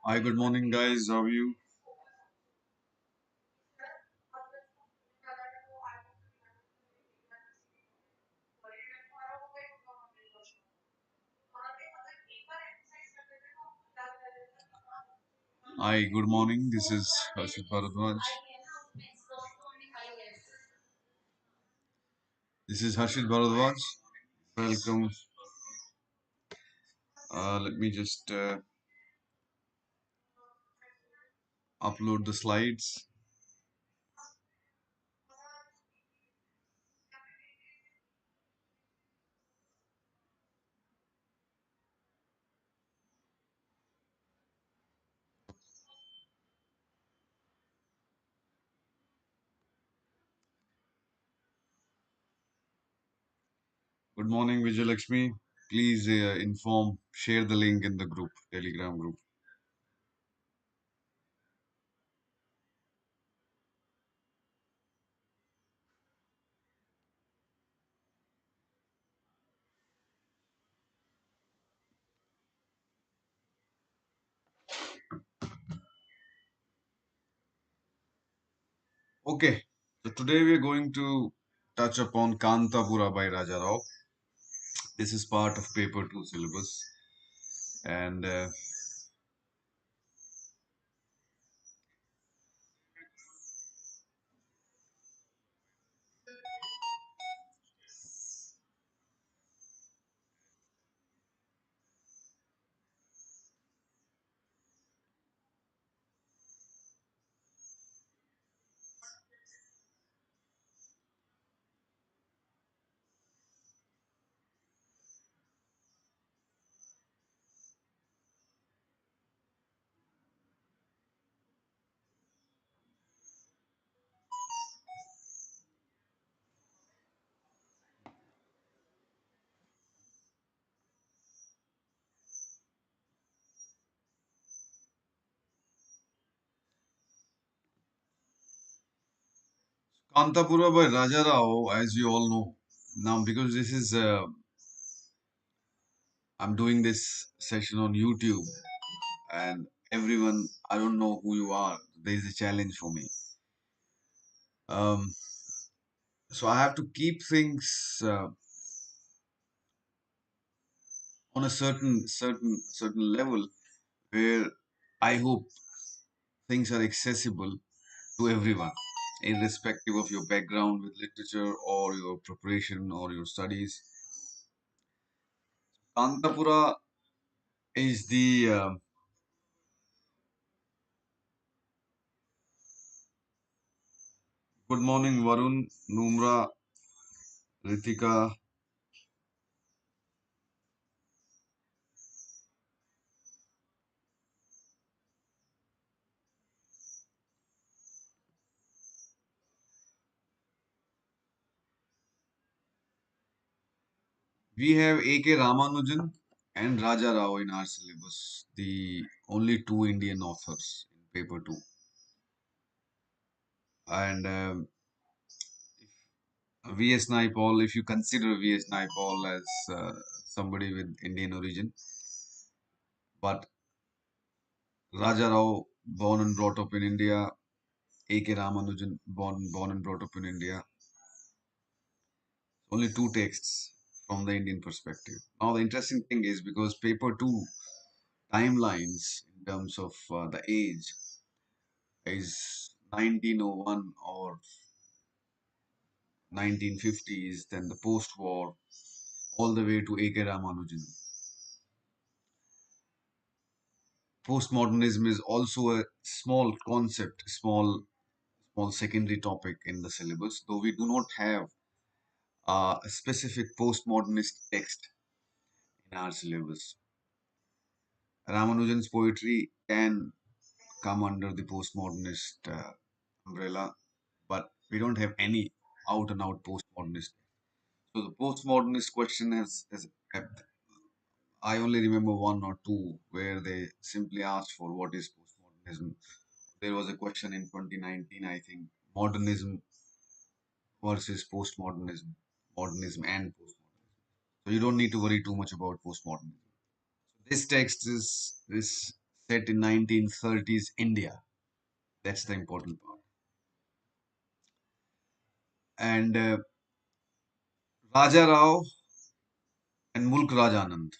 Hi, good morning, guys. How are you? Hi, good morning. This is Harshit Bhardwaj. This is Harshit Bhardwaj. Welcome. Let me just upload the slides. Good morning, Vijay Lakshmi. Please share the link in the group, Telegram group. Okay, so today we are going to touch upon Kanthapura by Raja Rao. This is part of paper 2 syllabus. And Kanthapura by Raja Rao, as you all know, now because this is I'm doing this session on YouTube, and everyone, I don't know who you are. There is a challenge for me. Um, so I have to keep things on a certain level where I hope things are accessible to everyone, irrespective of your background with literature or your preparation or your studies. Kantapura is the good morning, Varun, Numra, Ritika. We have A.K. Ramanujan and Raja Rao in our syllabus, the only two Indian authors in paper two. And V.S. Naipaul, if you consider V.S. Naipaul as somebody with Indian origin, but Raja Rao, born and brought up in India, A.K. Ramanujan, born and brought up in India, only two texts from the Indian perspective. Now, the interesting thing is because paper two timelines in terms of the age is 1901 or 1950s, then the post-war, all the way to A.K. Ramanujan. Postmodernism is also a small concept, small secondary topic in the syllabus, though we do not have a specific postmodernist text in our syllabus. Ramanujan's poetry can come under the postmodernist umbrella, but we don't have any out and out postmodernist. So the postmodernist question has I only remember one or two where they simply asked for what is postmodernism. There was a question in 2019, I think, modernism versus postmodernism, modernism and postmodernism. So you don't need to worry too much about postmodernism. This text is this set in 1930s India. That's the important part. And Raja Rao and Mulk Rajanand.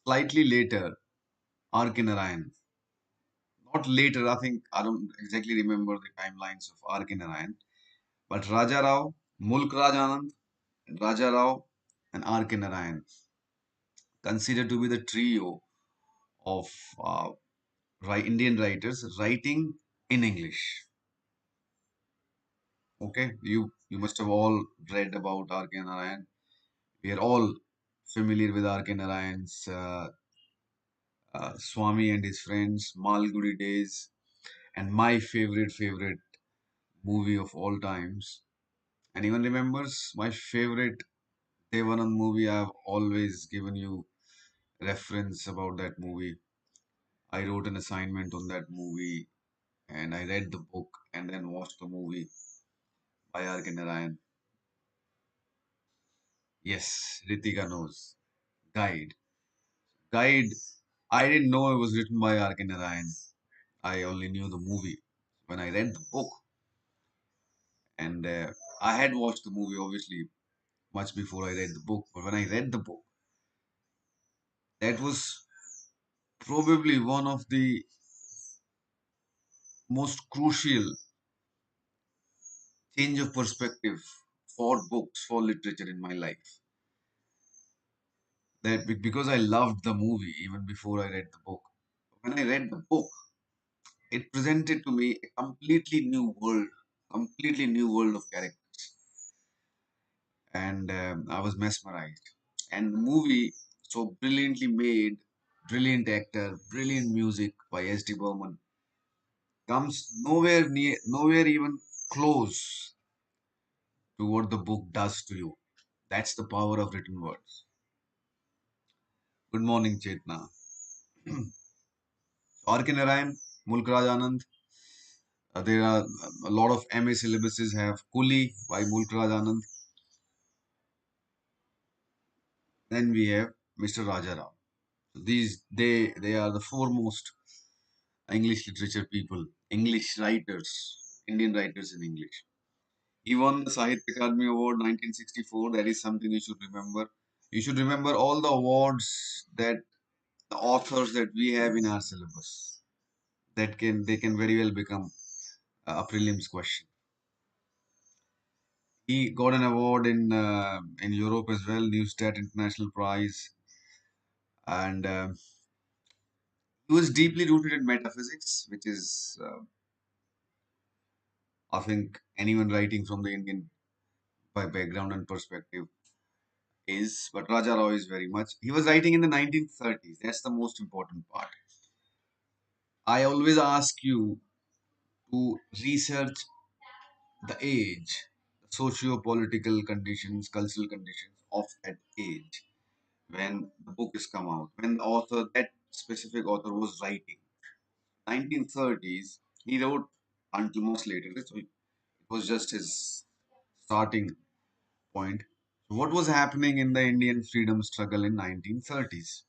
Slightly later, R.K. Narayan. Not later, I think, I don't exactly remember the timelines of R.K. Narayan. But Raja Rao, Mulk Rajanand, Raja Rao, and R.K. Narayan, considered to be the trio of uh, Indian writers writing in English. Okay, you must have all read about R.K. Narayan. We are all familiar with R.K. Narayan's Swami and his friends, Malgudi Days, and my favorite movie of all times. Anyone remembers my favorite Devanand movie? I've always given you reference about that movie. I wrote an assignment on that movie and I read the book and then watched the movie by R.K. Narayan. Yes, Ritika knows. Guide. Guide. I didn't know it was written by R.K. Narayan. I only knew the movie. When I read the book, and I had watched the movie obviously much before I read the book, but when I read the book, that was probably one of the most crucial change of perspective for books, for literature in my life. Because I loved the movie even before I read the book. When I read the book, it presented to me a completely new world of characters, and I was mesmerized. And the movie, so brilliantly made, brilliant actor, brilliant music by S.D. Burman, comes nowhere even close to what the book does to you. That's the power of written words. Good morning, Chetna. R.K. Narayan, Mulk Raj Anand. There are a lot of MA syllabuses have Kuli by Mulk Raj Anand. Then we have Mr. Raja Rao. So they are the foremost English literature people, English writers, Indian writers in English. He won the Sahitya Akademi Award 1964. That is something you should remember. You should remember all the awards that the authors that we have in our syllabus. They can very well become a prelims question. He got an award in Europe as well, Neustadt International Prize, and he was deeply rooted in metaphysics, which is I think anyone writing from the Indian by background and perspective is, but Raja Rao is very much. He was writing in the 1930s. That's the most important part. I always ask you to research the age, the socio-political conditions, cultural conditions of that age when the book is come out, when the author, that specific author was writing. 1930s, he wrote until much later. So it was just his starting point. So what was happening in the Indian freedom struggle in 1930s?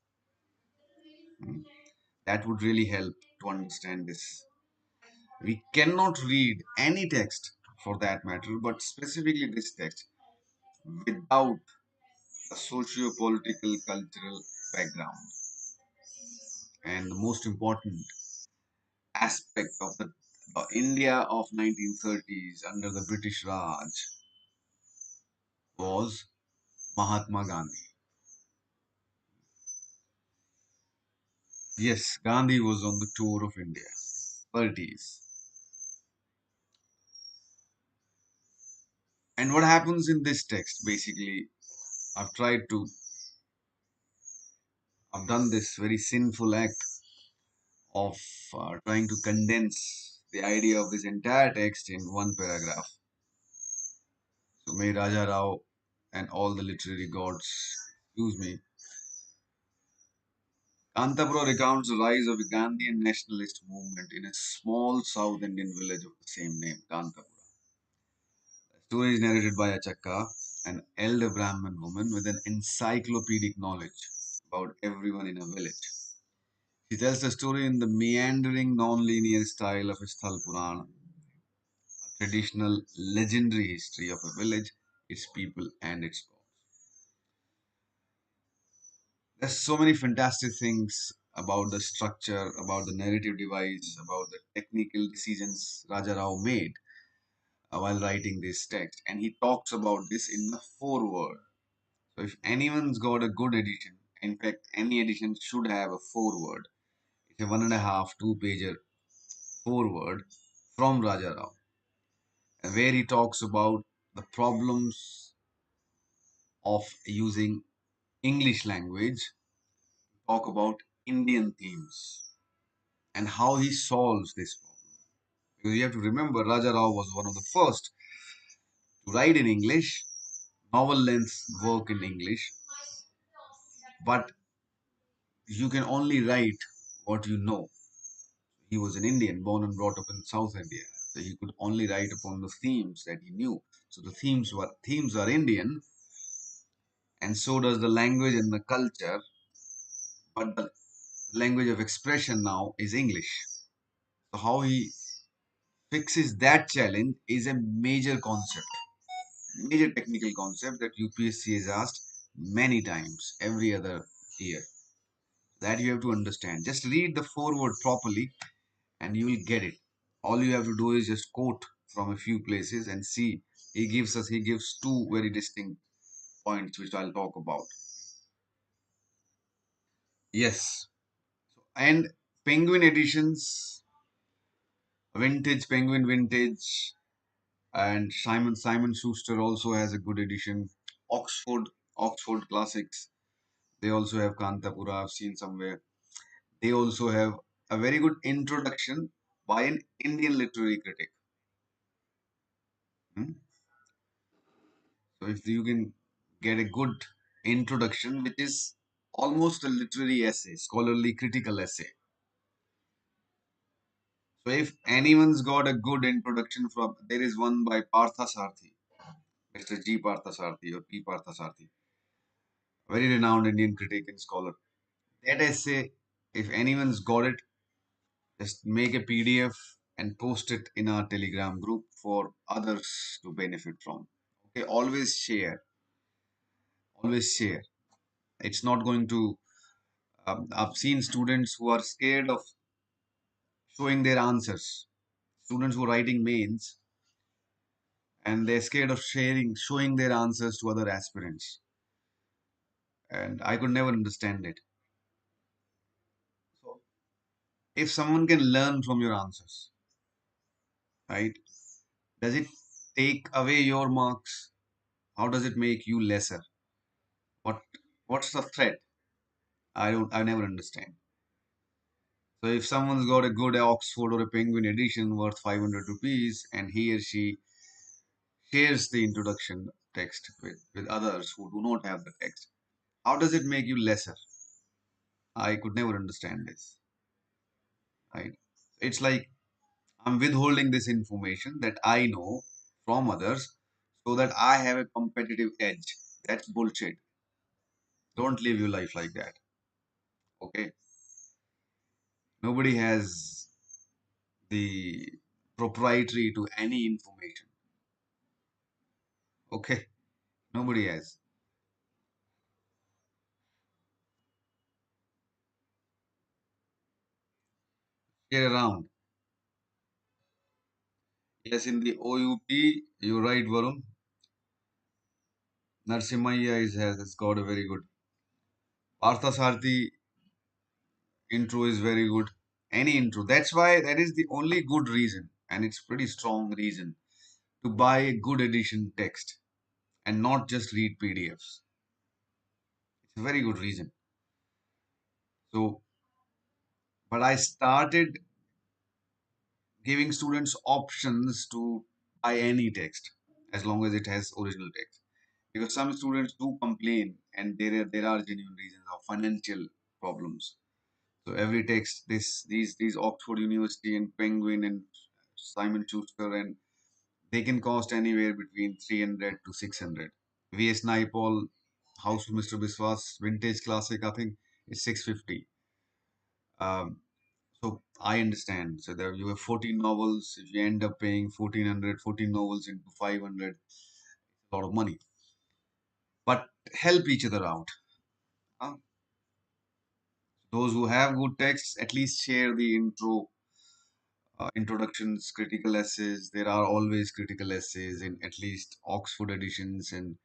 Hmm. That would really help to understand this. We cannot read any text for that matter, but specifically this text, without a socio-political cultural background. And the most important aspect of the India of 1930s under the British Raj was Mahatma Gandhi. Yes, Gandhi was on the tour of India, 30s. And what happens in this text, basically, I've tried to, I've done this very sinful act of trying to condense the idea of this entire text in one paragraph. So may Raja Rao and all the literary gods excuse me. Kanthapura recounts the rise of a Gandhian nationalist movement in a small South Indian village of the same name, Kanthapura. The story is narrated by Achakka, an elder Brahmin woman with an encyclopedic knowledge about everyone in a village. He tells the story in the meandering, non-linear style of a Sthal Purana, a traditional, legendary history of a village, its people, and its gods. There's so many fantastic things about the structure, about the narrative device, about the technical decisions Raja Rao made while writing this text. And he talks about this in the foreword. So if anyone's got a good edition, in fact, any edition should have a foreword. It's a 1.5, 2 pager foreword from Raja Rao, where he talks about the problems of using English language, talk about Indian themes, and how he solves this problem. Because you have to remember, Raja Rao was one of the first to write in English, novel length work in English, but you can only write what you know. He was an Indian, born and brought up in South India, so he could only write upon the themes that he knew. So the themes are Indian, and so does the language and the culture, but the language of expression now is English. So how he fixes that challenge is a major concept, major technical concept that UPSC has asked many times every other year. That you have to understand. Just read the foreword properly and you will get it. All you have to do is just quote from a few places and see. He gives two very distinct points which I'll talk about. Yes. And Penguin editions, Vintage, and Simon Schuster also has a good edition. Oxford Classics. They also have Kanthapura. I've seen somewhere. They also have a very good introduction by an Indian literary critic. Hmm? So if you can get a good introduction, which is almost a literary essay, scholarly critical essay. So if anyone's got a good introduction from, there is one by Partha Sarthi, Mr. G. Partha Sarthi or P. Partha Sarthi, very renowned Indian critic and scholar. That essay, if anyone's got it, just make a PDF and post it in our Telegram group for others to benefit from. Okay, always share. It's not going to. I've seen students who are scared of showing their answers. Students who are writing mains and they're scared of showing their answers to other aspirants. And I could never understand it. So, if someone can learn from your answers, right? Does it take away your marks? How does it make you lesser? What what's the threat? I never understand. So if someone's got a good Oxford or a Penguin edition worth 500 rupees and he or she shares the introduction text with others who do not have the text, how does it make you lesser? I could never understand this, right? It's like I'm withholding this information that I know from others so that I have a competitive edge. That's bullshit. Don't live your life like that. Okay? Nobody has the proprietary to any information. Okay? Nobody has. Get around. Yes, in the OUP, you're right, Varun. Narsimhaya has got a very good. Parthasarthi intro is very good. Any intro. That's why that is the only good reason, and it's pretty strong reason to buy a good edition text and not just read PDFs. It's a very good reason. So, but I started giving students options to buy any text as long as it has original text. Because some students do complain, and there are genuine reasons of financial problems. So every text, these Oxford University and Penguin and Simon Schuster, and they can cost anywhere between 300 to 600. VS Naipaul, House of Mr. Biswas, Vintage Classic, I think it's 650. Um, so I understand. So there you have 14 novels. If you end up paying 1400, 14 novels into 500, a lot of money. But help each other out. Huh? Those who have good texts, at least share the introductions, critical essays. There are always critical essays in at least Oxford editions and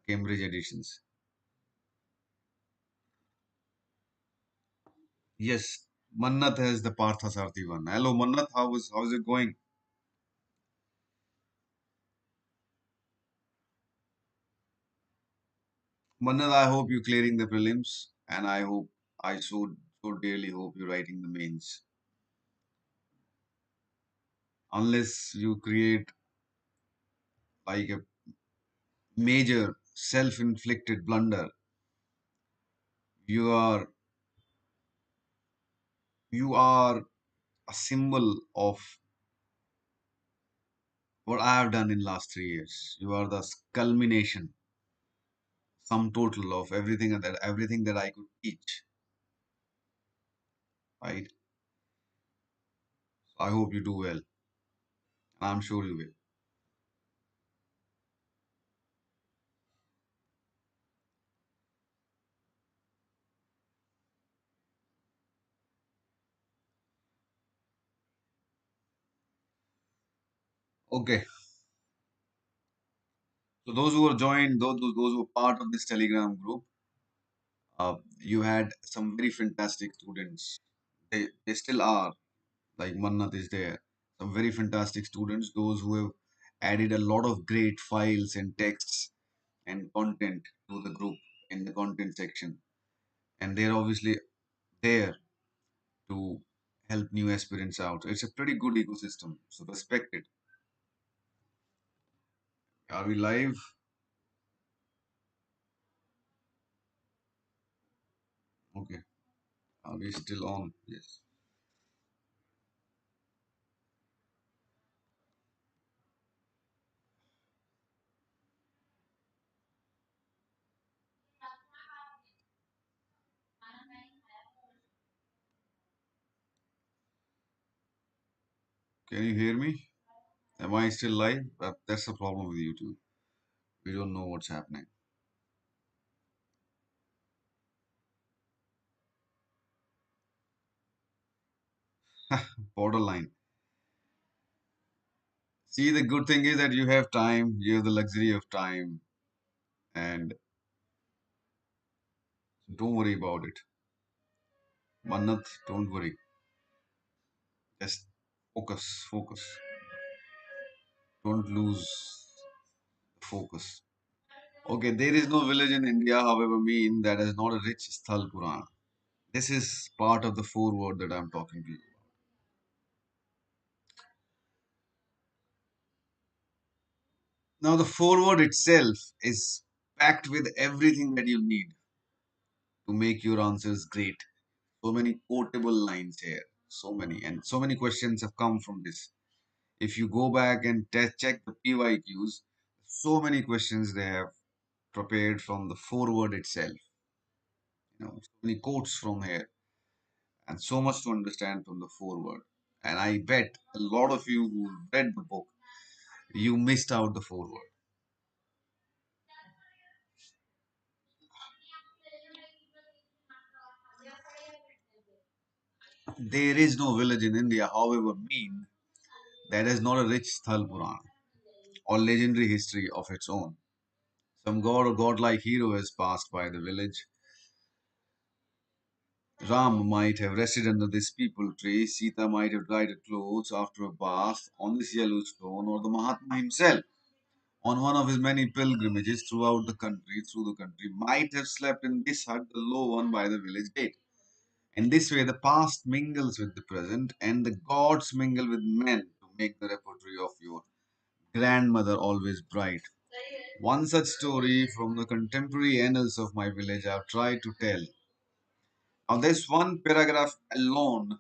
Cambridge editions. Yes, Mannat has the Parthasarthi one. Hello, Mannat. How's it going? Mannat, I hope you're clearing the prelims, and I so dearly hope you're writing the mains. Unless you create like a major self-inflicted blunder, you are you are a symbol of what I have done in last 3 years. You are the culmination, sum total of everything that I could teach. Right? So I hope you do well. And I'm sure you will. Okay. So those who were joined, those who were part of this Telegram group, you had some very fantastic students. They still are. Like Mannat is there. Some very fantastic students. Those who have added a lot of great files and texts and content to the group in the content section, and they're obviously there to help new aspirants out. It's a pretty good ecosystem. So respect it. Are we live? Okay. Are we still on? Yes. Can you hear me? Am I still live? That's the problem with YouTube. We don't know what's happening. Borderline. See, the good thing is that you have time, you have the luxury of time, and don't worry about it. Mannat, don't worry. Just focus. Don't lose focus. Okay, there is no village in India, however, mean that is not a rich Sthal Purana. This is part of the foreword that I'm talking to you. Now, the foreword itself is packed with everything that you need to make your answers great. So many quotable lines here, so many, and so many questions have come from this. If you go back and check the PYQs, so many questions they have prepared from the foreword itself. So many quotes from here, and so much to understand from the foreword. And I bet a lot of you who read the book, you missed out the foreword. There is no village in India, however, mean that has not a rich Sthal Purana or legendary history of its own. Some god or godlike hero has passed by the village. Ram might have rested under this peepal tree, Sita might have dried her clothes after a bath on this yellow stone, or the Mahatma himself, on one of his many pilgrimages through the country, might have slept in this hut, the low one by the village gate. In this way, the past mingles with the present, and the gods mingle with men to make the repertory of your grandmother always bright. One such story from the contemporary annals of my village I've tried to tell. Now, this one paragraph alone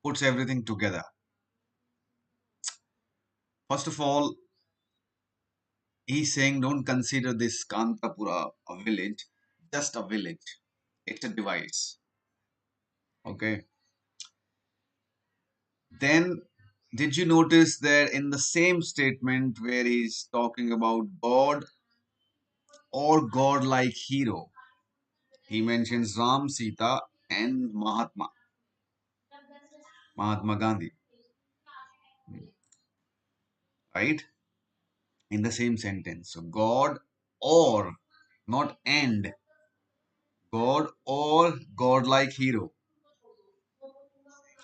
puts everything together. First of all, he's saying don't consider this Kanthapura a village, just a village. It's a device. Okay. Then, did you notice that in the same statement where he's talking about God or God-like hero, he mentions Ram, Sita, and Mahatma Gandhi, right? In the same sentence. So God or, not and, God or God-like hero.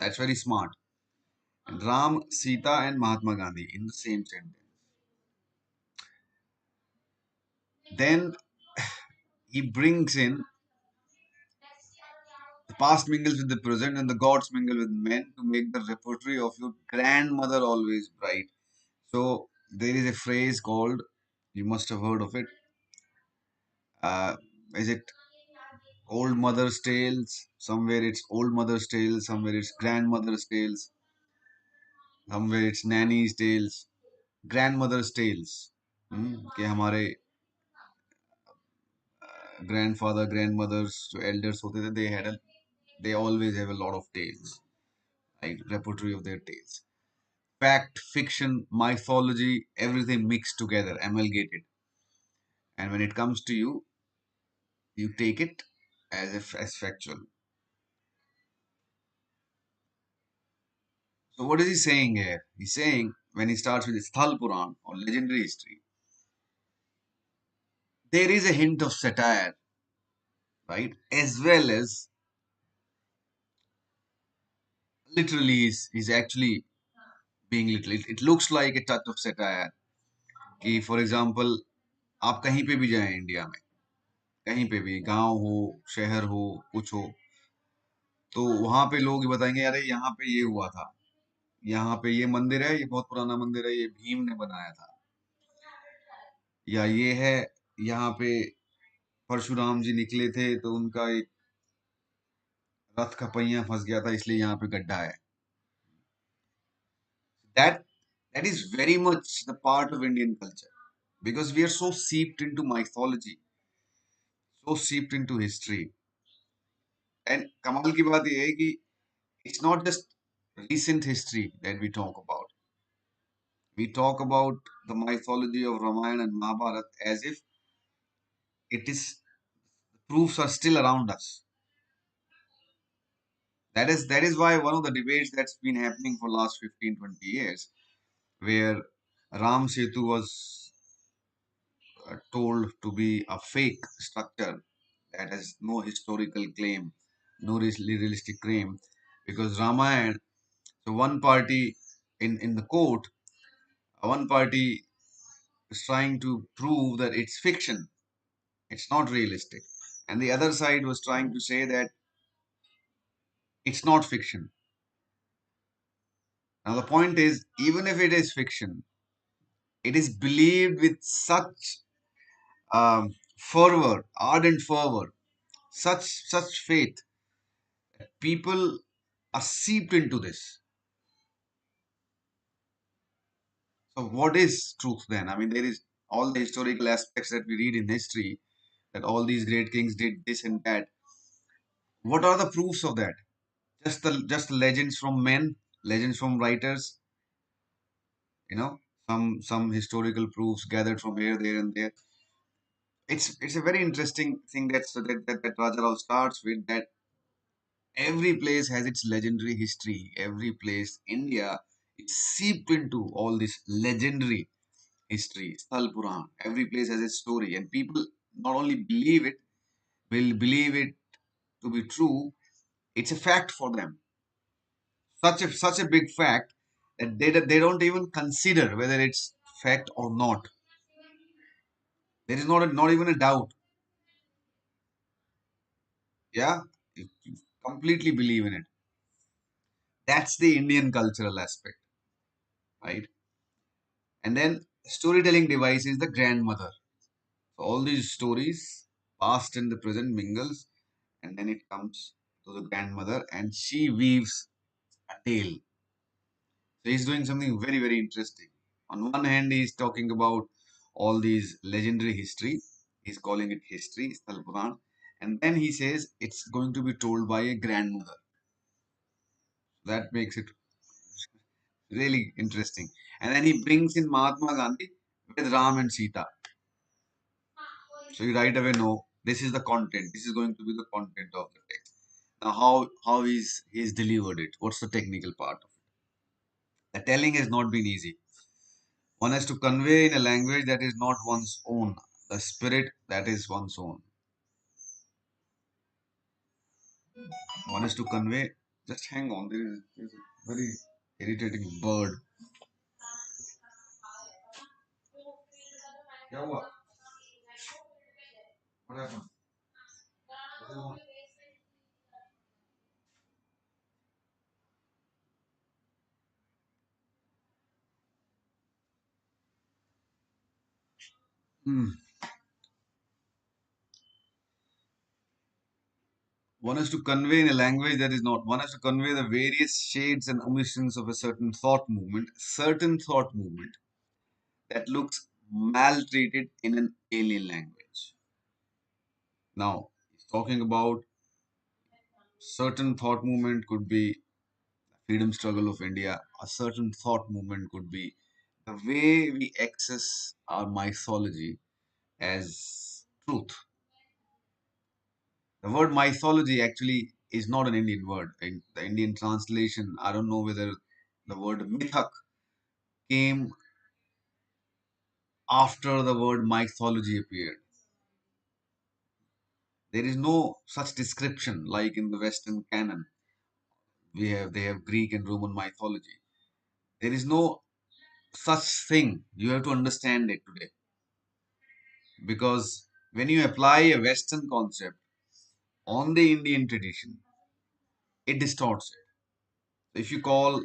That's very smart. And Ram, Sita, and Mahatma Gandhi in the same sentence. Then he brings in the past mingles with the present and the gods mingle with men to make the repertory of your grandmother always bright. So there is a phrase called, you must have heard of it. Uh, is it old mother's tales? Somewhere it's old mother's tales, somewhere it's grandmother's tales, somewhere it's nanny's tales, grandmother's tales. कि हमारे grandfather, grandmothers, जो elders होते थे, they always have a lot of tales, like repertory of their tales. Fact, fiction, mythology, everything mixed together, amalgamated. And when it comes to you, you take it as if as factual. So what is he saying here? He's saying when he starts with Sthal Puran or legendary history, there is a hint of satire, right? As well as literally he's actually being literal. It looks like a touch of satire. कि for example, आप कहीं पे भी जाएं India में, कहीं पे भी गांव हो, शहर हो, कुछ हो, तो वहां पे लोग ये बताएंगे अरे यहाँ पे ये हुआ था, यहाँ पे ये मंदिर है, ये बहुत पुराना मंदिर है, ये भीम ने बनाया था, या ये है यहाँ पे परशुराम जी निकले थे तो उनका एक रथ का पहिया फंस गया था इसलिए यहाँ पे गड्ढा है. That that is very much the part of Indian culture because we are so seeped into mythology, so seeped into history. And कमाल की बात ये है कि it's not just recent history that we talk about. We talk about the mythology of Ramayana and Mahabharata as if it is proofs are still around us. That is why one of the debates that's been happening for last 15, 20 years, where Ram Setu was told to be a fake structure that has no historical claim, no realistic claim, because Ramayana, so one party in the court, one party is trying to prove that it's fiction, it's not realistic, and the other side was trying to say that it's not fiction. Now the point is, even if it is fiction, it is believed with such fervor, ardent fervor, such faith. People are seeped into this. So, what is truth then? I mean, there is all the historical aspects that we read in history that all these great kings did this and that. What are the proofs of that? Just legends from men, legends from writers. You know, some historical proofs gathered from here, there, and there. It's a very interesting thing that Raja Rao starts with, that every place has its legendary history. Every place, India, is seeped into all this legendary history. Sthal Puran. Every place has its story, and people not only will believe it to be true. It's a fact for them. Such a big fact that they don't even consider whether it's fact or not. There is not even a doubt. Yeah, you completely believe in it. That's the Indian cultural aspect, right? And then storytelling device is the grandmother. So all these stories, past and the present mingles, and then it comes to the grandmother, and she weaves a tale. So he's doing something very, very interesting. On one hand, he's talking about all these legendary history. He's calling it history, Sthal Puran. And then he says it's going to be told by a grandmother. That makes it really interesting. And then he brings in Mahatma Gandhi with Ram and Sita. So you right away know this is the content. This is going to be the content of the text. Now, how he's delivered it? What's the technical part of it? The telling has not been easy. One has to convey in a language that is not one's own, the spirit that is one's own. One has to convey. Just hang on. There is a very irritating bird. क्या हुआ? What happened? What do you want? Hmm. One has to convey in a language that is not. One has to convey the various shades and omissions of a certain thought movement that looks maltreated in an alien language. Now, talking about certain thought movement could be freedom struggle of India. A certain thought movement could be the way we access our mythology as truth. The word mythology actually is not an Indian word. In the Indian translation, I don't know whether the word mythak came after the word mythology appeared. There is no such description like in the Western canon. They have Greek and Roman mythology. There is no such thing. You have to understand it today because when you apply a Western concept on the Indian tradition, it distorts it. If you call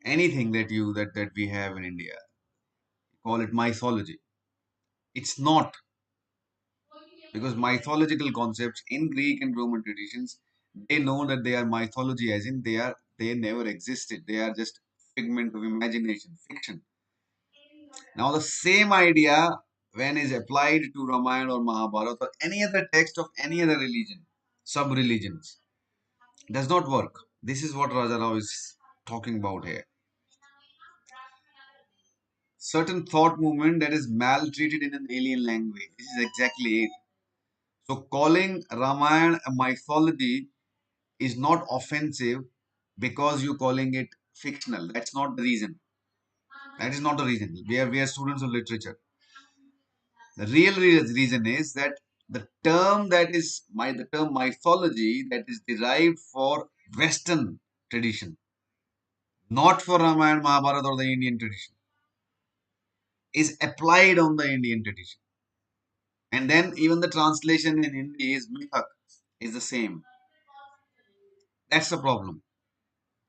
anything that we have in India, call it mythology. It's not, because mythological concepts in Greek and Roman traditions, they know that they are mythology, as in they never existed. They are just figment of imagination, fiction. Now the same idea when is applied to Ramayana or Mahabharata or any other text of any other religion, sub-religions, does not work. This is what Raja Rao is talking about here. Certain thought movement that is maltreated in an alien language. This is exactly it. So calling Ramayana a mythology is not offensive because you're calling it fictional. That's not the reason. That is not the reason. We are students of literature. The reason is that the term mythology that is derived for Western tradition, not for Ramayana, Mahabharata or the Indian tradition, is applied on the Indian tradition. And then even the translation in Hindi is mithak is the same. That's the problem.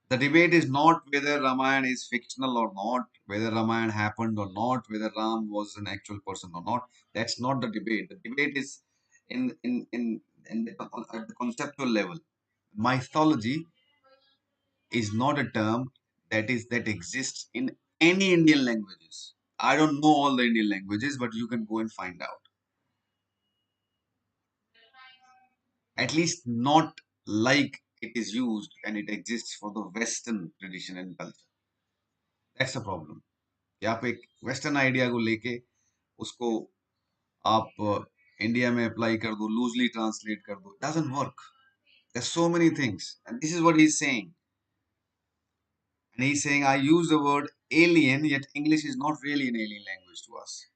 The debate is not whether Ramayana is fictional or not, whether Ramayana happened or not, whether Ram was an actual person or not. That's not the debate. The debate is at the conceptual level. Mythology is not a term that exists in any Indian languages. I don't know all the Indian languages, but you can go and find out. At least not like it is used and it exists for the Western tradition and culture. That's the problem. कि आप एक western idea को लेके उसको आप India में apply कर दो, लूजली ट्रांसलेट कर दो. Doesn't work. There's so many things, and this is what he's saying. And he's saying I use the word alien, yet English is not really an alien language to us.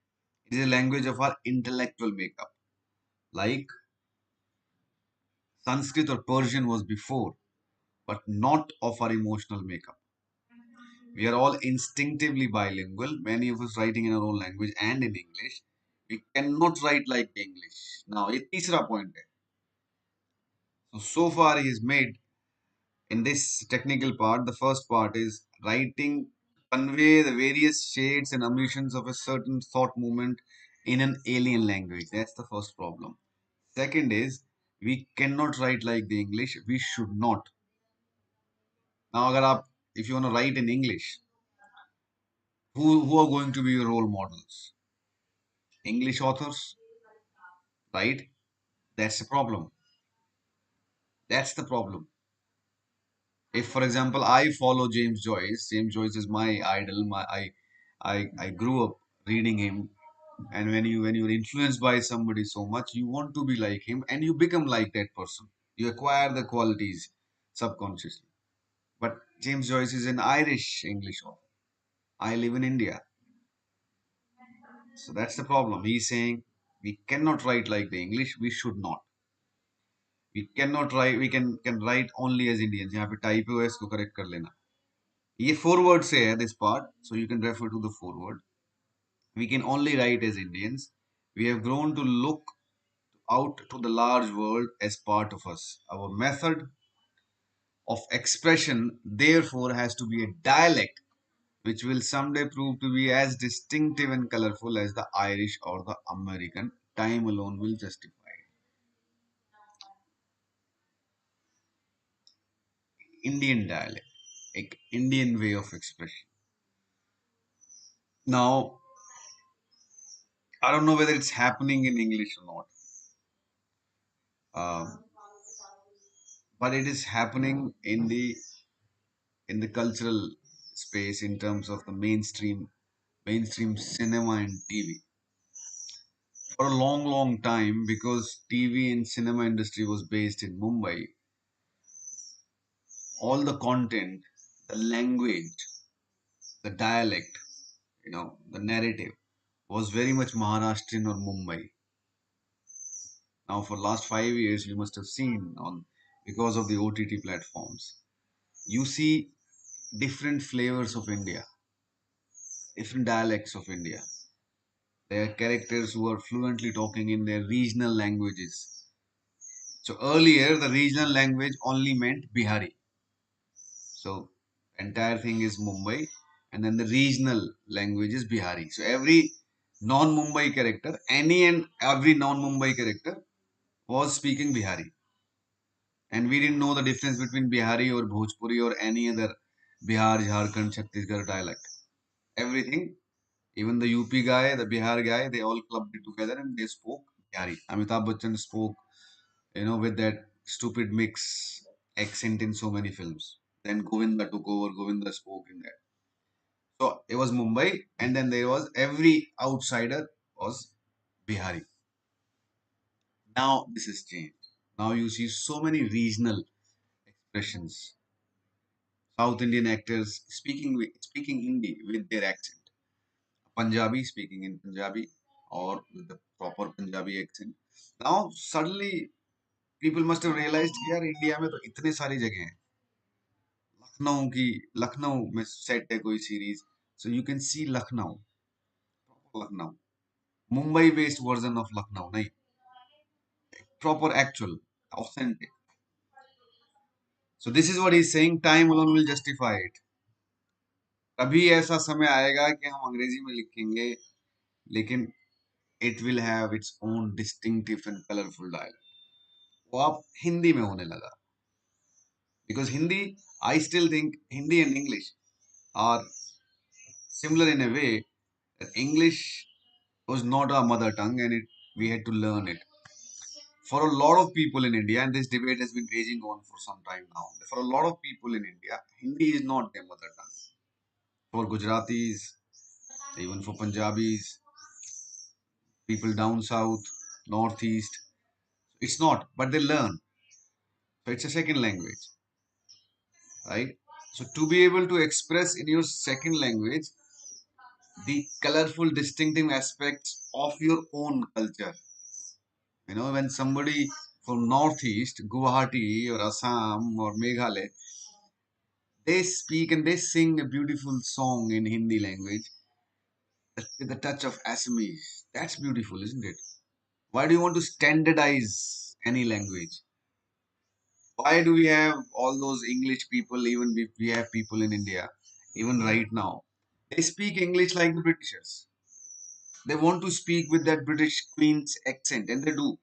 It is a language of our intellectual makeup. Like Sanskrit or Persian was before, but not of our emotional makeup. We are all instinctively bilingual, many of us writing in our own language and in English. We cannot write like English. Now, ये तीसरा point है. So far he has made in this technical part, the first part is writing, convey the various shades and emotions of a certain thought movement in an alien language. That's the first problem. Second is, we cannot write like the English. We should not. Now, अगर आप, if you want to write in English, who are going to be your role models? English authors, right? That's the problem. That's the problem. If, for example, I follow James Joyce, James Joyce is my idol. I grew up reading him. And when you're influenced by somebody so much, you want to be like him, and you become like that person. You acquire the qualities subconsciously. But James Joyce is an Irish English author. I live in India, so that's the problem. He's saying we cannot write like the English. We should not. We cannot write. We can write only as Indians. यहाँ पे typo है इसको correct कर लेना. ये forward से है this part, so you can refer to the forward. We can only write as Indians. We have grown to look out to the large world as part of us. Our method of expression, therefore, has to be a dialect which will someday prove to be as distinctive and colorful as the Irish or the American. Time alone will justify it. Indian dialect, like Indian way of expression. Now, I don't know whether it's happening in English or not, um, but it is happening in the cultural space in terms of the mainstream cinema and TV. For a long time, because TV and cinema industry was based in Mumbai, all the content, the language, the dialect, the narrative was very much Maharashtrian or Mumbai. Now, for last 5 years, you must have seen on because of the OTT platforms, you see different flavors of India, different dialects of India. There are characters who are fluently talking in their regional languages. So earlier, the regional language only meant Bihari. So entire thing is Mumbai, and then the regional language is Bihari. So every non-Mumbai character, any and every non-Mumbai character was speaking Bihari, and we didn't know the difference between Bihari or Bhojpuri or any other Bihar, Jharkhand, Chhattisgarh dialect. Everything, even the UP guy, the Bihar guy, they all clubbed it together and they spoke Bihari. Amitabh Bachchan spoke, with that stupid mix accent in so many films. Then Govinda took over. Govinda spoke in that. So it was Mumbai, and then there was every outsider was Bihari. Now this has changed. Now you see so many regional expressions. South Indian actors speaking Hindi with their accent. Punjabi speaking in Punjabi or with the proper Punjabi accent. Now suddenly people must have realized कि यार India में तो इतने सारी जगह हैं. लखनऊ की लखनऊ में सेट है कोई series. So you can see Lucknow, proper Lucknow. Mumbai based version of Lucknow, nahi, proper actual, authentic. So this is what he's saying, time alone will justify it. कभी ऐसा समय आएगा कि हम अंग्रेजी में लिखेंगे, लेकिन it will have its own distinctive and colorful dialect. वो अब हिंदी में होने लगा. Because Hindi, I still think Hindi and English are similar in a way that English was not our mother tongue, and we had to learn it. For a lot of people in India, and this debate has been raging on for some time now, for a lot of people in India, Hindi is not their mother tongue. For Gujaratis, even for Punjabis, people down south, northeast, it's not, but they learn. So it's a second language, right? So to be able to express in your second language the colorful, distinctive aspects of your own culture. When somebody from northeast, Guwahati or Assam or Meghalaya, they speak and they sing a beautiful song in Hindi language with a touch of Assamese. That's beautiful, isn't it? Why do you want to standardize any language? Why do we have all those English people, even if we have people in India, even right now? They speak English like the Britishers. They want to speak with that British Queen's accent, and they do.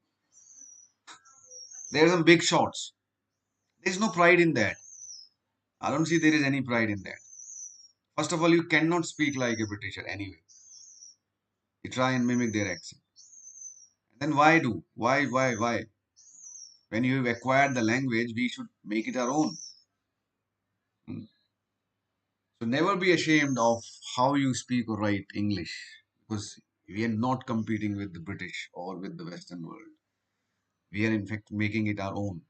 There are some big shots. There's no pride in that. I don't see there is any pride in that. First of all, you cannot speak like a Britisher anyway. You try and mimic their accent. And then why do? Why? When you have acquired the language, we should make it our own. Mm. So never be ashamed of how you speak or write English, because we are not competing with the British or with the Western world. We are in fact making it our own.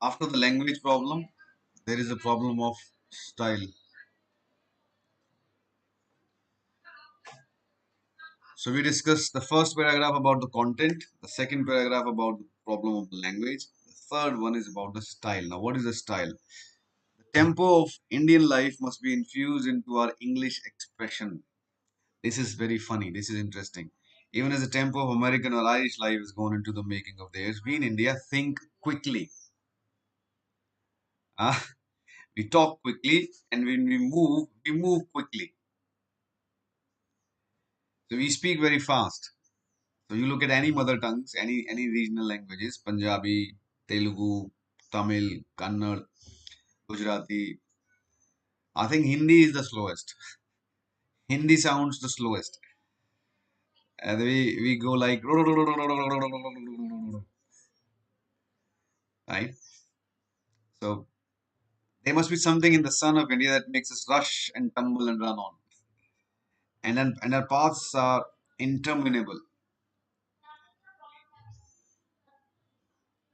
After the language problem, there is a problem of style. So we discussed the first paragraph about the content, the second paragraph about the problem of the language, the third one is about the style. Now, what is the style? The tempo of Indian life must be infused into our English expression. This is very funny. This is interesting. Even as the tempo of American or Irish life has gone into the making of theirs, we in India think quickly. Ah, we talk quickly, and when we move quickly. So we speak very fast. So you look at any mother tongues, any regional languages, Punjabi, Telugu, Tamil, Kannada, Gujarati. I think Hindi is the slowest. Hindi sounds the slowest. And we go like right. So there must be something in the sun of India that makes us rush and tumble and run on. And our paths are interminable.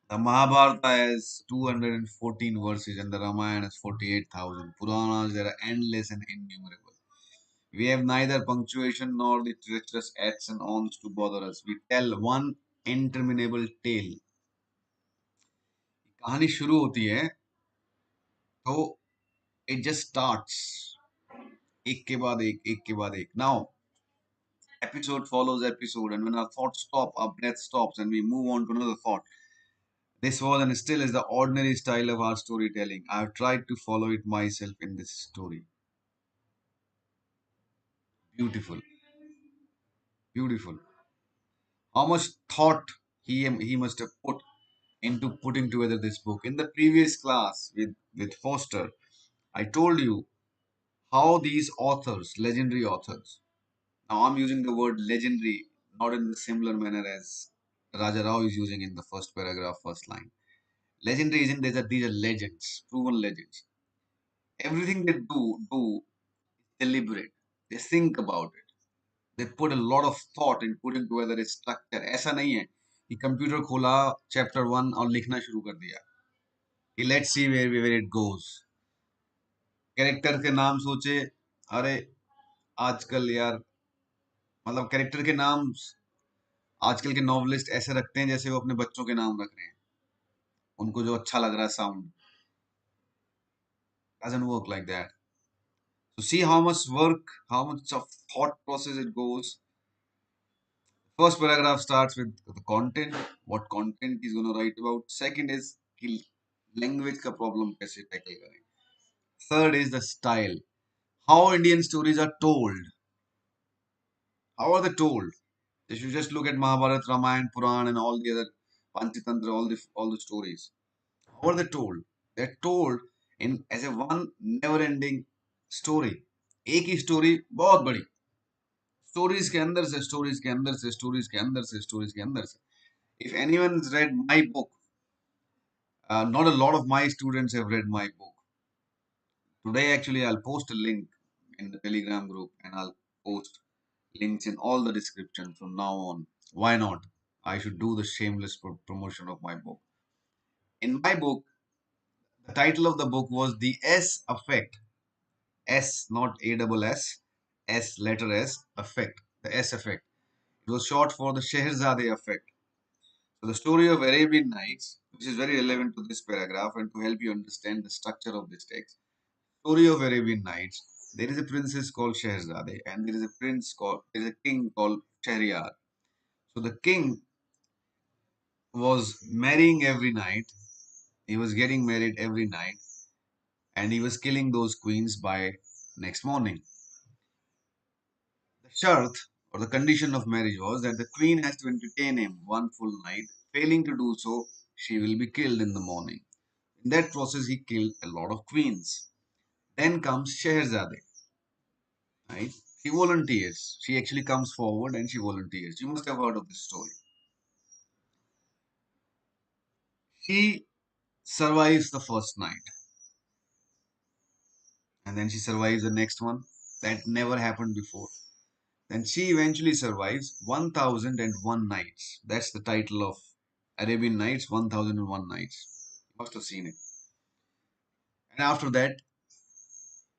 The Mahabharata has 214 verses and the Ramayana has 48,000. Puranas, there are endless and innumerable. We have neither punctuation nor the treacherous ats and ons to bother us. We tell one interminable tale. कहानी शुरू होती है तो it just starts एक के बाद एक के बाद एक. Now episode follows episode, and when our thoughts stop, our breath stops, and we move on to another thought. This was and still is the ordinary style of our storytelling. I have tried to follow it myself in this story. Beautiful, beautiful. How much thought he must have put into putting together this book. In the previous class with Foster, I told you how these authors, legendary authors, now I'm using the word legendary not in the similar manner as Raja Rao is using in the first paragraph, first line. Legendary isn't these are legends, proven legends. Everything they do is deliberate. They think about it. They put a lot of thought in putting together a structure. ऐसा नहीं है कि computer खोला chapter one और लिखना शुरू कर दिया कि let's see where it goes. Character के नाम सोचे. अरे आजकल यार मतलब कैरेक्टर के नाम आजकल के नॉवलिस्ट ऐसे रखते हैं जैसे वो अपने बच्चों के नाम रख रहे हैं. उनको जो अच्छा लग रहा है sound. Doesn't work like that. So see how much work, how much of thought process it goes. First paragraph starts with the content, what content he's going to write about. Second is कि language का problem कैसे tackle करें. Third is the style. How Indian stories are told. How are they told? If you just look at Mahabharata, Ramayana, Puran, and all the other Panchatantra, all the stories. How are they told? They're told in as a one never-ending story. एक ही story बहुत बड़ी. Stories के अंदर से stories के अंदर से stories के अंदर से stories के अंदर से. If anyone's read my book, not a lot of my students have read my book. Today, actually, I'll post a link in the Telegram group and I'll post links in all the description from now on. Why not? I should do the shameless promotion of my book. In my book, the title of the book was The S Effect. S, not A double S, S letter S, effect. The S effect. It was short for the Scheherazade effect. So the story of Arabian Nights, which is very relevant to this paragraph and to help you understand the structure of this text. Story of Arabian Nights. There is a princess called Scheherazade and there is a king called Shahryar. So the king was marrying every night. He was getting married every night and he was killing those queens by next morning. The shart or the condition of marriage was that the queen has to entertain him one full night. Failing to do so, she will be killed in the morning. In that process, he killed a lot of queens. Then comes Scheherazade, right? She volunteers. She actually comes forward and she volunteers. You must have heard of this story. She survives the first night. and then she survives the next one. That never happened before. Then she eventually survives 1001 Nights. That's the title of Arabian Nights, 1001 Nights. You must have seen it. And after that,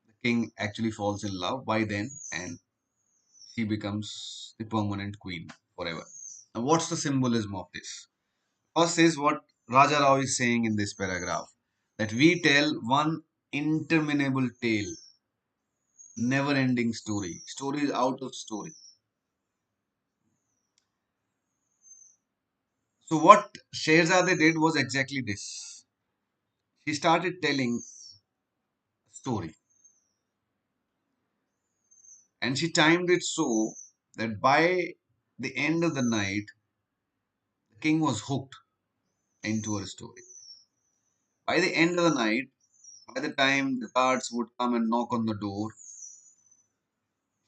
the king actually falls in love by then, and she becomes the permanent queen forever. Now, what's the symbolism of this? First is what Raja Rao is saying in this paragraph, that we tell one interminable tale, never ending story, stories out of story. So, what Sherzade did was exactly this. She started telling a story, and she timed it so that by the end of the night, the king was hooked into her story. By the end of the night, by the time the guards would come and knock on the door,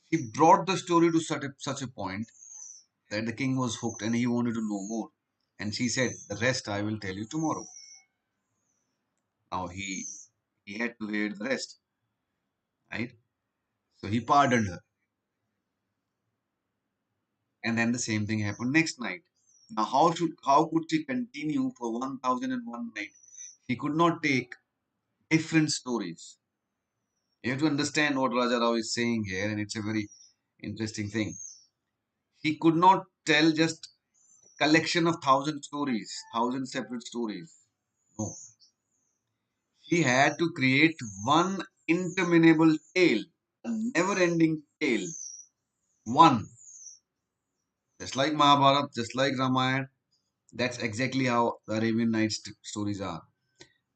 she brought the story to such a point that the king was hooked and he wanted to know more. And she said, "The rest I will tell you tomorrow." Now he had to hear the rest, right? So he pardoned her. And then the same thing happened next night. Now how could she continue for 1001 night? She could not take different stories. You have to understand what Raja Rao is saying here, and it's a very interesting thing. He could not tell just collection of thousand stories, thousand separate stories. No, he had to create one interminable tale, a never-ending tale. One, just like Mahabharata, just like Ramayana. That's exactly how the Arabian Nights stories are.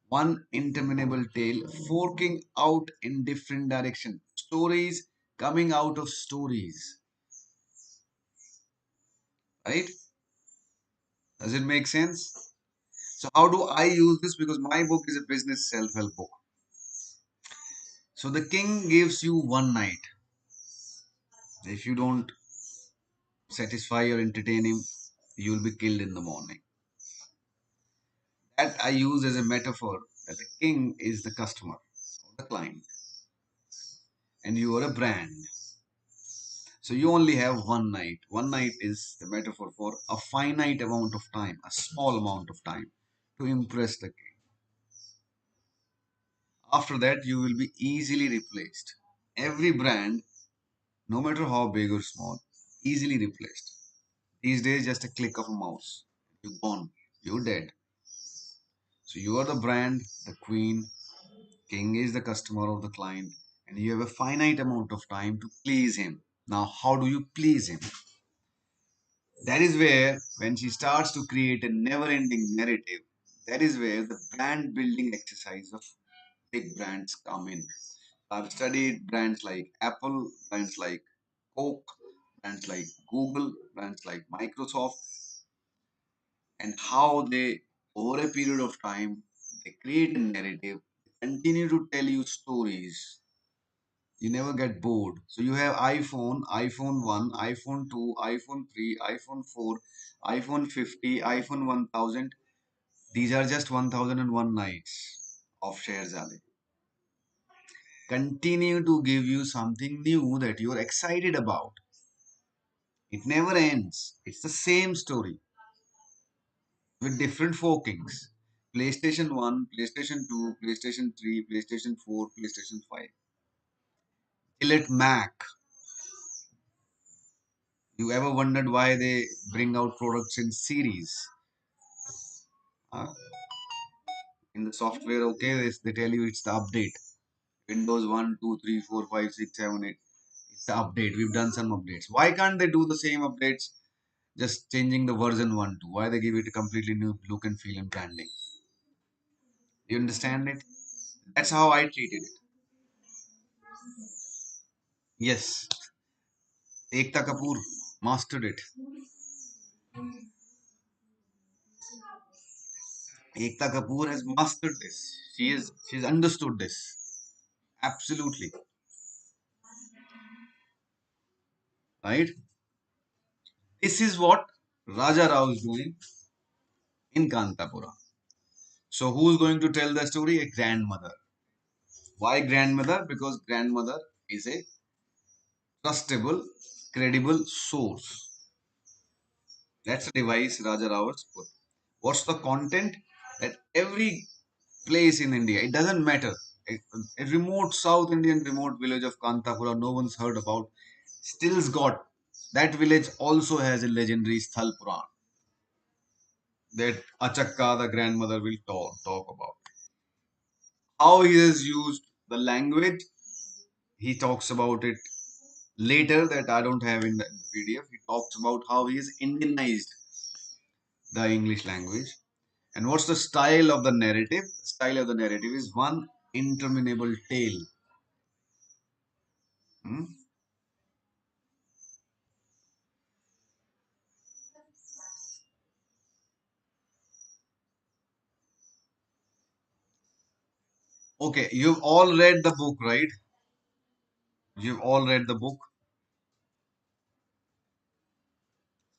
One interminable tale forking out in different directions. Stories coming out of stories. Right? Does it make sense? So how do I use this? Because my book is a business self-help book. So the king gives you one night. If you don't satisfy or entertain him, you will be killed in the morning. That I use as a metaphor that the king is the customer or the client and you are a brand. So you only have one night. One night is the metaphor for a finite amount of time, a small amount of time to impress the king. After that, you will be easily replaced. Every brand, no matter how big or small, easily replaced. These days, just a click of a mouse. You're gone. You're dead. So you are the brand, the queen, king is the customer of the client, and you have a finite amount of time to please him. Now, how do you please him? That is where, when she starts to create a never ending narrative, that is where the brand building exercise of big brands come in. I've studied brands like Apple, brands like Coke, brands like Google, brands like Microsoft, and how they, over a period of time, they create a narrative, continue to tell you stories. You never get bored. So you have iPhone, iPhone 1, iPhone 2, iPhone 3, iPhone 4, iPhone 50, iPhone 1000. These are just 1001 nights of Scheherazade. Continue to give you something new that you're excited about. It never ends. It's the same story with different forkings. PlayStation 1, PlayStation 2, PlayStation 3, PlayStation 4, PlayStation 5. Gillette Mac. You ever wondered why they bring out products in series? Uh, in the software, okay, they tell you it's the update. Windows 1, 2, 3, 4, 5, 6, 7, 8. It's the update. We've done some updates. Why can't they do the same updates? Just changing the version 1 to why they give it a completely new look and feel and branding. You understand it? That's how I treated it. Yes, Ekta Kapoor mastered it. Ekta Kapoor has mastered this. She's understood this. Absolutely. Right? This is what Raja Rao is doing in Kanthapura. So who's going to tell the story? A grandmother. Why grandmother? Because grandmother is a trustable, credible source. That's a device Raja Rao's put. What's the content? That every place in India, it doesn't matter. A remote South Indian remote village of Kanthapura, no one's heard about, still's got. That village also has a legendary Sthal Puran that Achakka, the grandmother, will talk about. How he has used the language, he talks about it later that I don't have in the PDF. He talks about how he has Indianized the English language. And what's the style of the narrative? The style of the narrative is one interminable tale. Hmm? Okay, you've all read the book, right? You've all read the book.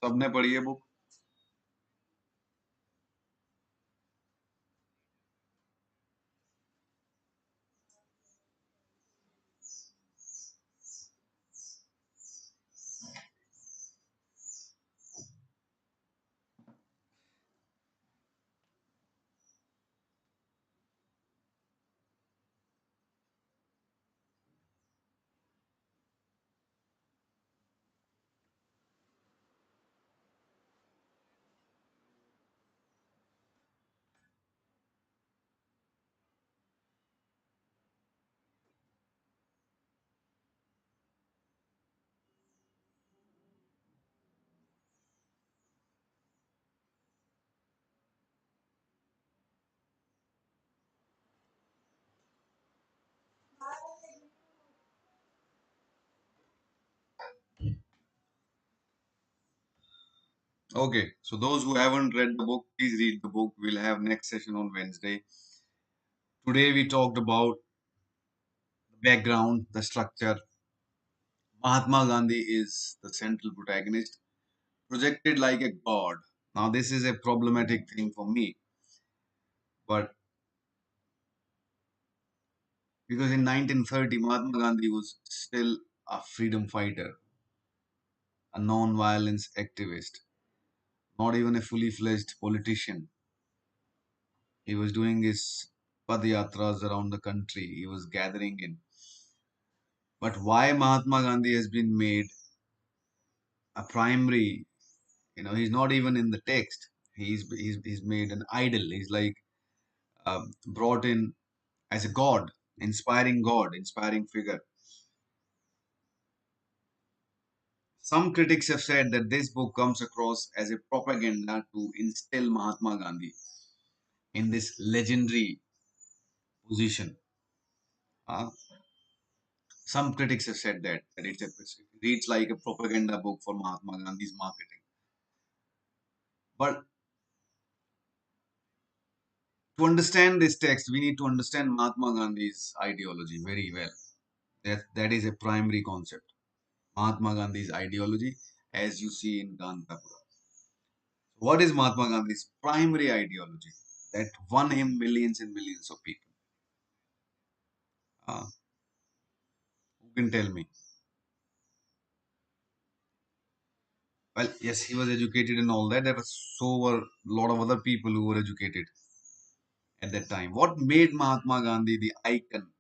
सबने पढ़ी है book. Okay, so those who haven't read the book, please read the book. We'll have next session on Wednesday. Today we talked about the background, the structure. Mahatma Gandhi is the central protagonist, projected like a god. Now this is a problematic thing for me, but because in 1930 Mahatma Gandhi was still a freedom fighter, a non-violence activist, not even a fully fledged politician. He was doing his padayatras around the country. He was gathering in. But why Mahatma Gandhi has been made a primary, he's not even in the text. He's made an idol. He's like brought in as a god, inspiring figure. Some critics have said that this book comes across as a propaganda to instill Mahatma Gandhi in this legendary position. Uh, some critics have said that it reads like a propaganda book for Mahatma Gandhi's marketing. But to understand this text, we need to understand Mahatma Gandhi's ideology very well. That is a primary concept. Mahatma Gandhi's ideology, as you see in Kanthapura. What is Mahatma Gandhi's primary ideology that won him millions and millions of people? Uh, who can tell me? Well, yes, he was educated and all that. There was so were a lot of other people who were educated at that time. What made Mahatma Gandhi the icon,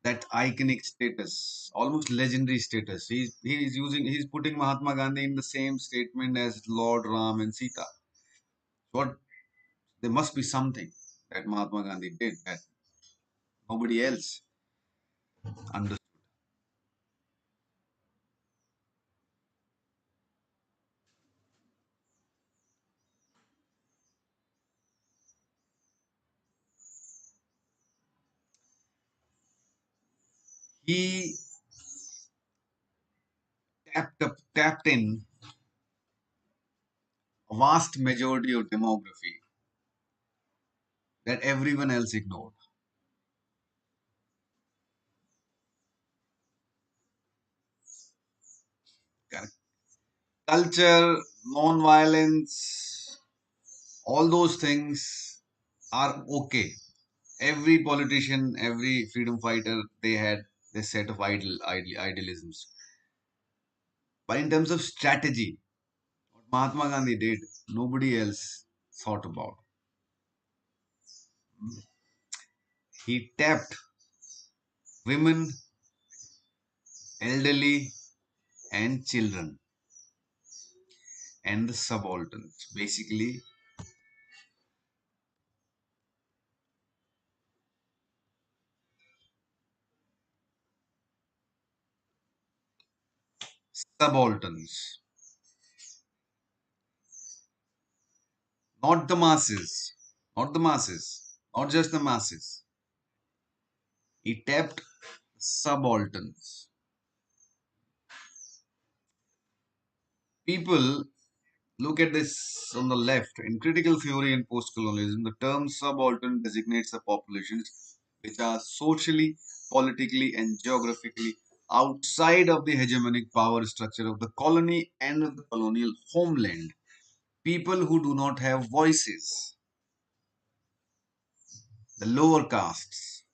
that iconic status, almost legendary status? He's putting Mahatma Gandhi in the same statement as Lord Ram and Sita. What there must be something that Mahatma Gandhi did that nobody else understood. He tapped in a vast majority of demography that everyone else ignored. Correct. Culture, non-violence, all those things are okay. Every politician, every freedom fighter, they had this set of idealisms. But in terms of strategy, what Mahatma Gandhi did, nobody else thought about. He tapped women, elderly, and children, and the subalterns. Basically, subalterns, not the masses, not the masses, not just the masses. He tapped subalterns. People look at this on the left. In critical theory and post-colonialism, the term subaltern designates the populations which are socially, politically, and geographically outside of the hegemonic power structure of the colony and of the colonial homeland. People who do not have voices, the lower castes,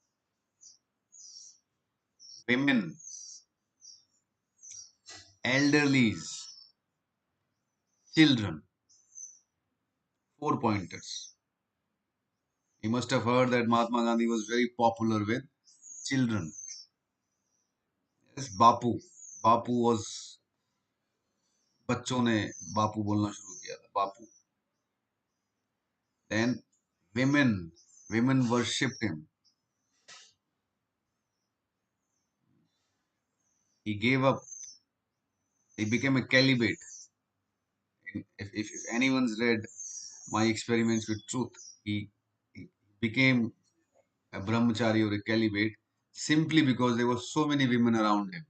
women, elderlies, children. Four pointers. You must have heard that Mahatma Gandhi was very popular with children. Yes, Bapu. Bapu was बच्चों ने बापू बोलना शुरू किया था बापू. Then women worshipped him. He gave up. He became a celibate. If anyone's read my experiments with truth, he became a brahmachari or a celibate simply because there were so many women around him.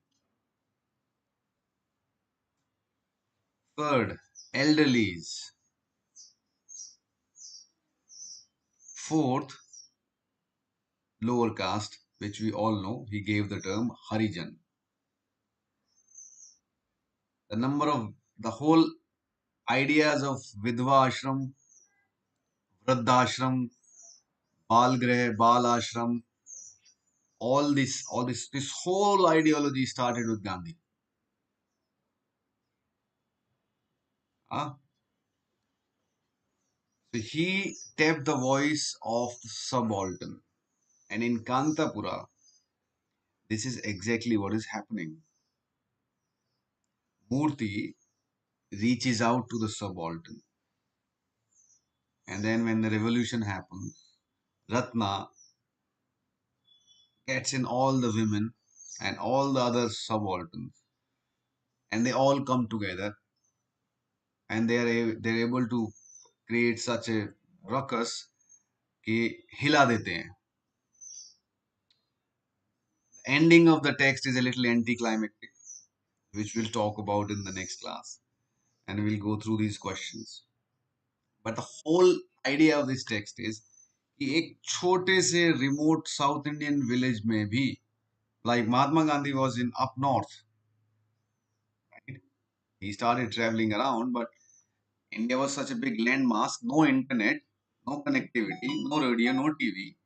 Third, elderlies. Fourth, lower caste, which we all know, he gave the term Harijan. The whole ideas of Vidva Ashram, Vruddhashram, Bal Greh, Bal Ashram, this whole ideology started with Gandhi. Huh? So he tapped the voice of the subaltern. And in Kanthapura, this is exactly what is happening. Murthy reaches out to the subaltern. And then when the revolution happens, Ratna gets in all the women and all the other subalterns, and they all come together, and they're able to create such a ruckus कि हिला देते हैं. The ending of the text is a little anticlimactic, which we'll talk about in the next class, and we'll go through these questions. But the whole idea of this text is कि एक छोटे से remote South Indian village में भी, like Mahatma Gandhi was in up north, right? He started traveling around, but India was such a big landmass, no internet, no connectivity, no radio, no TV.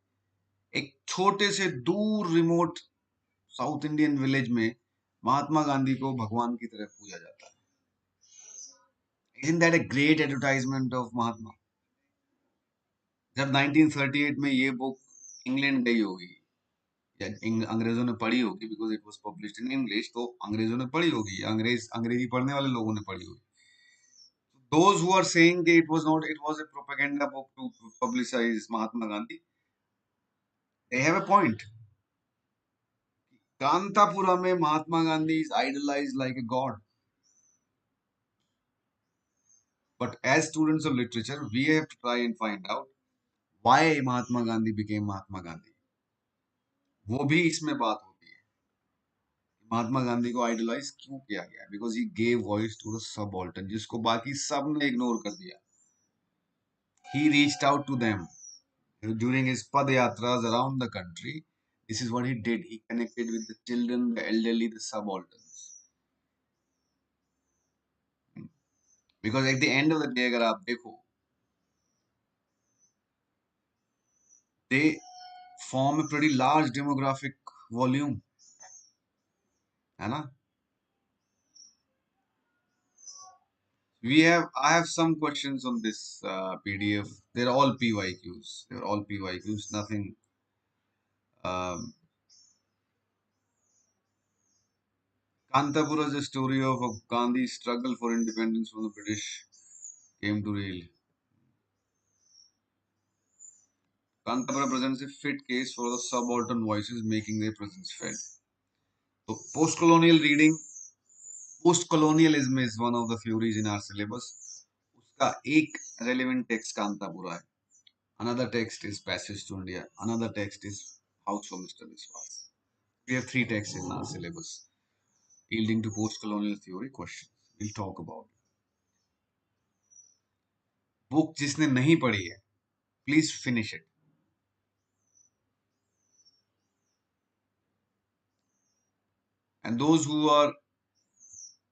एक छोटे से दूर remote south Indian village में महात्मा गांधी को भगवान की तरह पूजा जाता है. Isn't that a great advertisement of महात्मा? जब 1938 में ये बुक इंग्लैंड गई होगी या अंग्रेजों ने पढ़ी होगी, because it was published in English, तो अंग्रेजों ने पढ़ी होगी, अंग्रेजी पढ़ने वाले लोगों ने पढ़ी होगी. Those who are saying that it was a propaganda book to publicize Mahatma Gandhi, they have a point. Kanthapura में Mahatma Gandhi is idolized like a god. But as students of literature, we have to try and find out why Mahatma Gandhi became Mahatma Gandhi. वो भी इसमें बात होती है. महात्मा गांधी को idolise क्यों किया गया? Because he gave voice to the subaltern, जिसको बाकी सब ने इग्नोर कर दिया. He reached out to them during his padayatras around the country. This is what he did. He connected with the children, the elderly, the subalterns. Because at the end of the day, अगर आप देखो, they form a pretty large demographic volume, है ना? I have some questions on this PDF. They're all PYQs. They're all PYQs. Nothing. Kanthapura is a story of Gandhi's struggle for independence from the British came to rule. Kanthapura presents a fit case for the subaltern voices making their presence felt. So post-colonial reading, post-colonialism is one of the theories in our syllabus. उसका एक relevant text Kanthapura है. Another text is Passage to India. Another text is House for Mr. Biswas. We have three texts in our syllabus yielding to post-colonial theory questions. We'll talk about it. Book जिसने नहीं पढ़ी है, please finish it. And those who are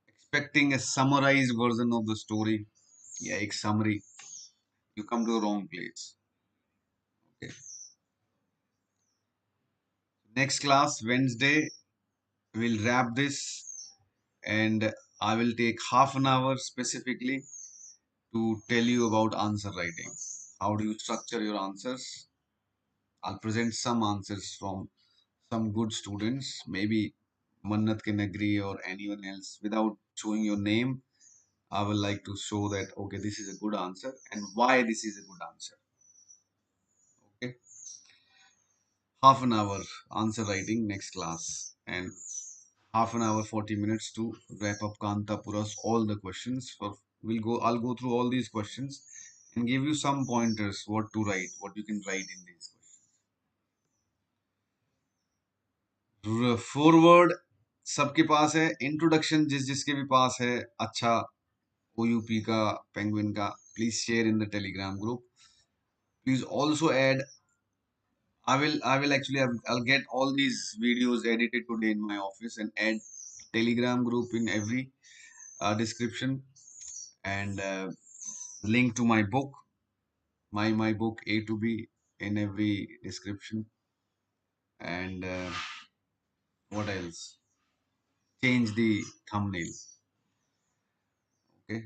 expecting a summarized version of the story, yeah, एक summary, you come to the wrong place. Okay. Next class, Wednesday, we'll wrap this and I will take half an hour specifically to tell you about answer writing. How do you structure your answers? I'll present some answers from some good students, maybe Mannat can agree or anyone else. Without showing your name, I would like to show that, okay, this is a good answer and why this is a good answer. Okay. Half an hour answer writing next class and half an hour 40 minutes to wrap up Kantapura's all the questions. For I'll go through all these questions and give you some pointers what to write, what you can write in these questions. Forward सबके पास है, introduction जिस जिसके भी पास है अच्छा OUP का penguin का, please share in the Telegram group. Please also add. I will actually I'll get all these videos edited today in my office and add Telegram group in every description and link to my book, my book A to B in every description and what else? Change the thumbnail. Okay.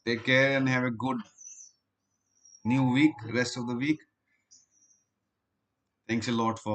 Take care and have a good new week, rest of the week. Thanks a lot for